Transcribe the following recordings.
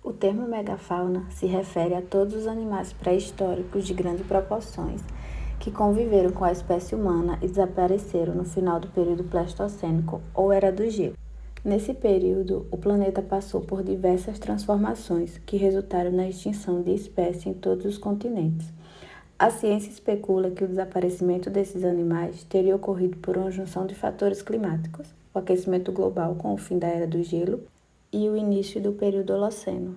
O termo megafauna se refere a todos os animais pré-históricos de grandes proporções que conviveram com a espécie humana e desapareceram no final do período Pleistocênico ou Era do Gelo. Nesse período, o planeta passou por diversas transformações que resultaram na extinção de espécies em todos os continentes. A ciência especula que o desaparecimento desses animais teria ocorrido por uma junção de fatores climáticos, o aquecimento global com o fim da Era do Gelo e o início do período Holoceno.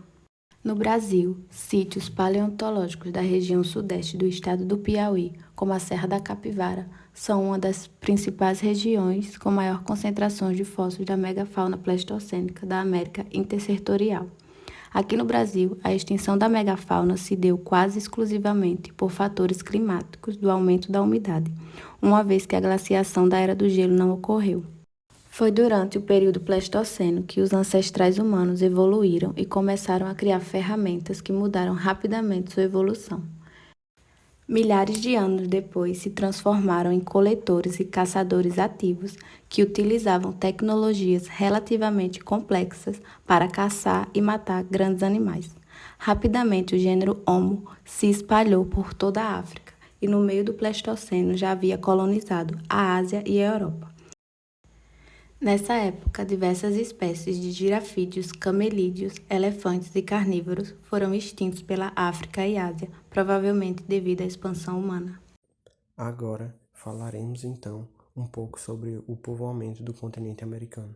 No Brasil, sítios paleontológicos da região sudeste do estado do Piauí, como a Serra da Capivara, são uma das principais regiões com maior concentração de fósseis da megafauna pleistocênica da América Intersetorial. Aqui no Brasil, a extinção da megafauna se deu quase exclusivamente por fatores climáticos do aumento da umidade, uma vez que a glaciação da Era do Gelo não ocorreu. Foi durante o período Pleistoceno que os ancestrais humanos evoluíram e começaram a criar ferramentas que mudaram rapidamente sua evolução. Milhares de anos depois se transformaram em coletores e caçadores ativos que utilizavam tecnologias relativamente complexas para caçar e matar grandes animais. Rapidamente o gênero Homo se espalhou por toda a África e no meio do Pleistoceno já havia colonizado a Ásia e a Europa. Nessa época, diversas espécies de girafídeos, camelídeos, elefantes e carnívoros foram extintos pela África e Ásia, provavelmente devido à expansão humana. Agora falaremos então um pouco sobre o povoamento do continente americano.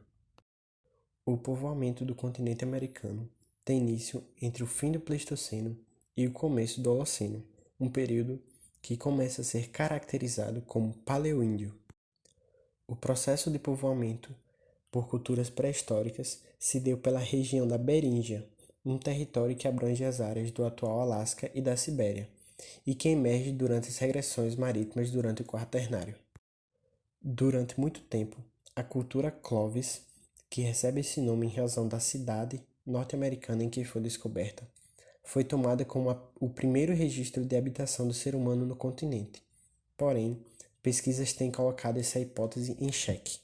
O povoamento do continente americano tem início entre o fim do Pleistoceno e o começo do Holoceno, um período que começa a ser caracterizado como Paleoíndio. O processo de povoamento por culturas pré-históricas se deu pela região da Beríngia, um território que abrange as áreas do atual Alasca e da Sibéria, e que emerge durante as regressões marítimas durante o Quaternário. Durante muito tempo, a cultura Clovis, que recebe esse nome em razão da cidade norte-americana em que foi descoberta, foi tomada como o primeiro registro de habitação do ser humano no continente. Porém, pesquisas têm colocado essa hipótese em xeque.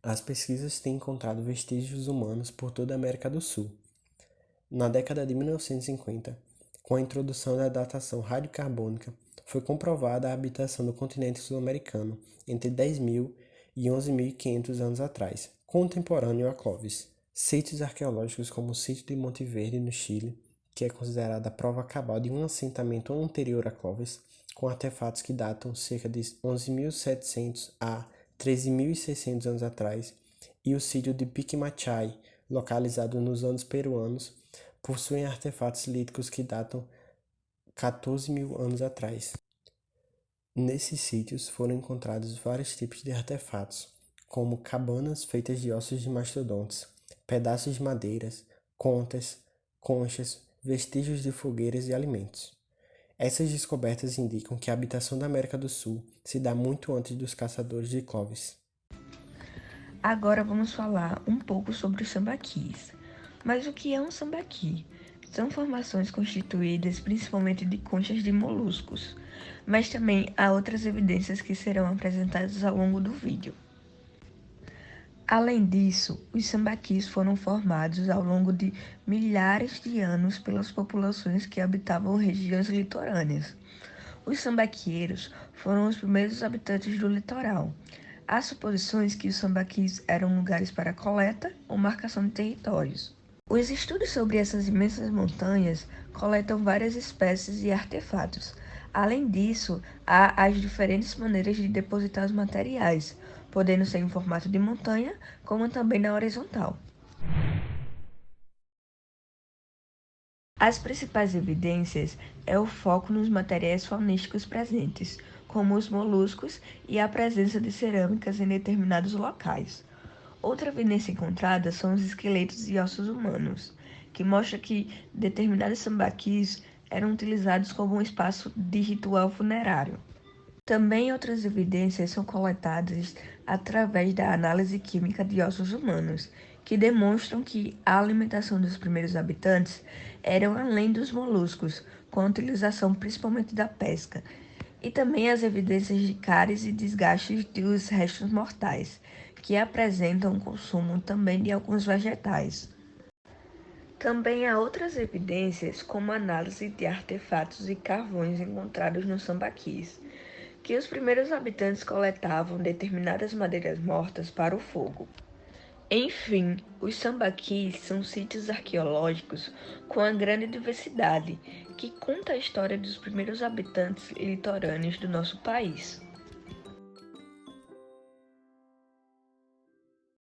As pesquisas têm encontrado vestígios humanos por toda a América do Sul. Na década de 1950, com a introdução da datação radiocarbônica, foi comprovada a habitação do continente sul-americano entre 10.000 e 11.500 anos atrás, contemporâneo a Clovis. Sítios arqueológicos como o sítio de Monte Verde, no Chile, que é considerada a prova cabal de um assentamento anterior a Clovis, com artefatos que datam cerca de 11.700 a 13.600 anos atrás, e o sítio de Piquimachay, localizado nos Andes peruanos, possuem artefatos líticos que datam 14.000 anos atrás. Nesses sítios foram encontrados vários tipos de artefatos, como cabanas feitas de ossos de mastodontes, pedaços de madeiras, conchas, vestígios de fogueiras e alimentos. Essas descobertas indicam que a habitação da América do Sul se dá muito antes dos caçadores de Clovis. Agora vamos falar um pouco sobre os sambaquis. Mas o que é um sambaqui? São formações constituídas principalmente de conchas de moluscos, mas também há outras evidências que serão apresentadas ao longo do vídeo. Além disso, os sambaquis foram formados ao longo de milhares de anos pelas populações que habitavam regiões litorâneas. Os sambaqueiros foram os primeiros habitantes do litoral. Há suposições que os sambaquis eram lugares para coleta ou marcação de territórios. Os estudos sobre essas imensas montanhas coletam várias espécies e artefatos. Além disso, há as diferentes maneiras de depositar os materiais, podendo ser em formato de montanha, como também na horizontal. As principais evidências é o foco nos materiais faunísticos presentes, como os moluscos e a presença de cerâmicas em determinados locais. Outra evidência encontrada são os esqueletos e ossos humanos, que mostra que determinados sambaquis eram utilizados como um espaço de ritual funerário. Também outras evidências são coletadas através da análise química de ossos humanos, que demonstram que a alimentação dos primeiros habitantes era além dos moluscos, com a utilização principalmente da pesca, e também as evidências de cáries e desgastes dos restos mortais, que apresentam o consumo também de alguns vegetais. Também há outras evidências, como a análise de artefatos e carvões encontrados nos sambaquis, que os primeiros habitantes coletavam determinadas madeiras mortas para o fogo. Enfim, os sambaquis são sítios arqueológicos com uma grande diversidade, que conta a história dos primeiros habitantes litorâneos do nosso país.